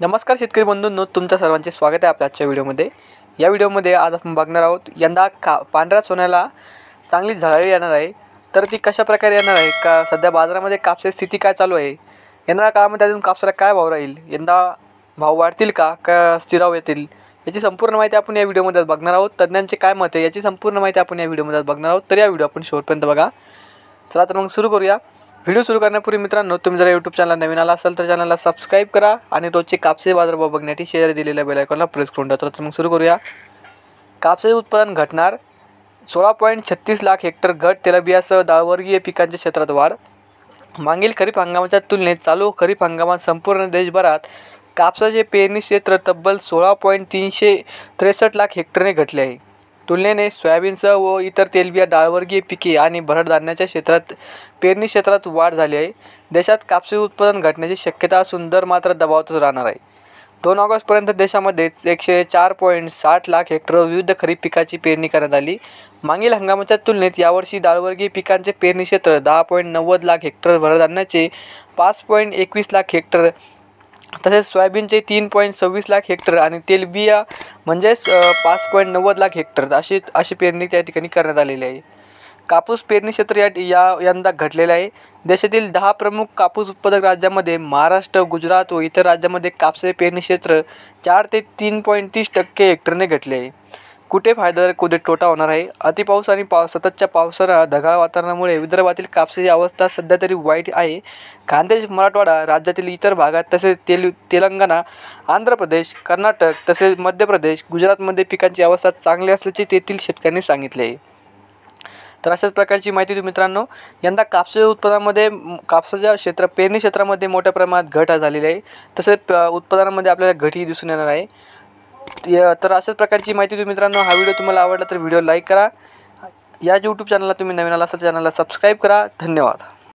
नमस्कार शेतकरी बंधूंनो, तुमच्या सर्वांचे स्वागत आहे आपल्या आजच्या व्हिडिओमध्ये। या व्हिडिओमध्ये आज आपण बघणार आहोत यंदा पांढऱ्या सोन्याला चांगली झळाळी येणार आहे। तर ती कशा प्रकारे येणार आहे, का सध्या बाजारामध्ये कापसाची स्थिती काय चालू आहे, येणाऱ्या काळामध्ये अजून कापसाला काय भाव राहील, यंदा भाव वाढतील का स्थिराव येतील, याची संपूर्ण माहिती आपण या व्हिडिओमध्ये बघणार आहोत। तज्ञांचे काय मत आहे याची संपूर्ण माहिती आपण या व्हिडिओमध्ये बघणार आहोत। तर या व्हिडिओ आपण शेवटपर्यंत बघा। चला तर मग सुरू करूया। व्हिडिओ सुरू करण्यापूर्वी मित्रांनो, तुम्ही जर यूट्यूब चॅनल नवीन आला असाल तर चॅनलला सबस्क्राईब करा आणि रोजचे कापसाचे बाजारभाव बघण्यासाठी शेअर दिलेल्या बेल आयकॉनला प्रेस करून ठेवा। तर मग सुरू करूया। कापसाचे उत्पादन घटणार 16.36 लाख हेक्टर घट, तेलबियासह डाळवर्गीय पिकांच्या क्षेत्रात वाढ। मागील खरीप हंगामाच्या तुलनेत चालू खरीप हंगामात संपूर्ण देशभरात कापसाचे पेरणी क्षेत्र तब्बल 16.363 लाख हेक्टरने घटले आहे। तुलनेने सोयाबीनसह व इतर तेलबिया डाळवर्गीय पिके आणि भरड धान्याच्या क्षेत्रात पेरणी क्षेत्रात वाढ झाली आहे। देशात कापसाचे उत्पादन घटण्याची शक्यता असून दर मात्र दबावातच राहणार आहे। 2 ऑगस्टपर्यंत देशामध्ये 104.60 लाख हेक्टर विविध खरीप पिकाची पेरणी करण्यात आली। मागील हंगामाच्या तुलनेत यावर्षी डाळवर्गीय पिकांचे पेरणी क्षेत्र 10.90 लाख हेक्टर, भरड धान्याचे 5.21 लाख हेक्टर तसेच सोयाबीनचे 3.26 लाख हेक्टर आणि तेलबिया म्हणजेच 5.90 लाख हेक्टर अशी पेरणी त्या ठिकाणी करण्यात आलेली आहे। कापूस पेरणी क्षेत्र यंदा घटलेले आहे। देशातील 10 प्रमुख कापूस उत्पादक राज्यांमध्ये महाराष्ट्र, गुजरात व इतर राज्यांमध्ये कापसाचे पेरणी क्षेत्र 4 ते 3.30% हेक्टरने घटले आहे। कुठे फायदा कुठे तोटा होणार आहे। अतिपाऊस आणि सततच्या पावसाळा ढगाळ वातावरणामुळे विदर्भातील कापसाची अवस्था सध्या तरी वाईट आहे। खानदेश, मराठवाडा राज्यातील इतर भागात तसेच तेलंगणा, आंध्र प्रदेश, कर्नाटक तसेच मध्य प्रदेश, गुजरातमध्ये पिकांची अवस्था चांगली असल्याचे तेथील शेतकऱ्यांनी सांगितले आहे। तर अशाच प्रकारची माहिती तुम्ही मित्रांनो, यंदा कापसाच्या उत्पादनामध्ये कापसाच्या पेरणी क्षेत्रामध्ये मोठ्या प्रमाणात घट झालेली आहे। तसेच उत्पादनामध्ये आपल्याला घटही दिसून येणार आहे। तर अशाच प्रकारची माहिती तुम्ही मित्रांनो, हा व्हिडिओ तुम्हाला आवडला तर व्हिडिओ लाईक करा। या यूट्यूब चॅनलला तुम्ही नवीन आला असाल चॅनलला सबस्क्राईब करा। धन्यवाद।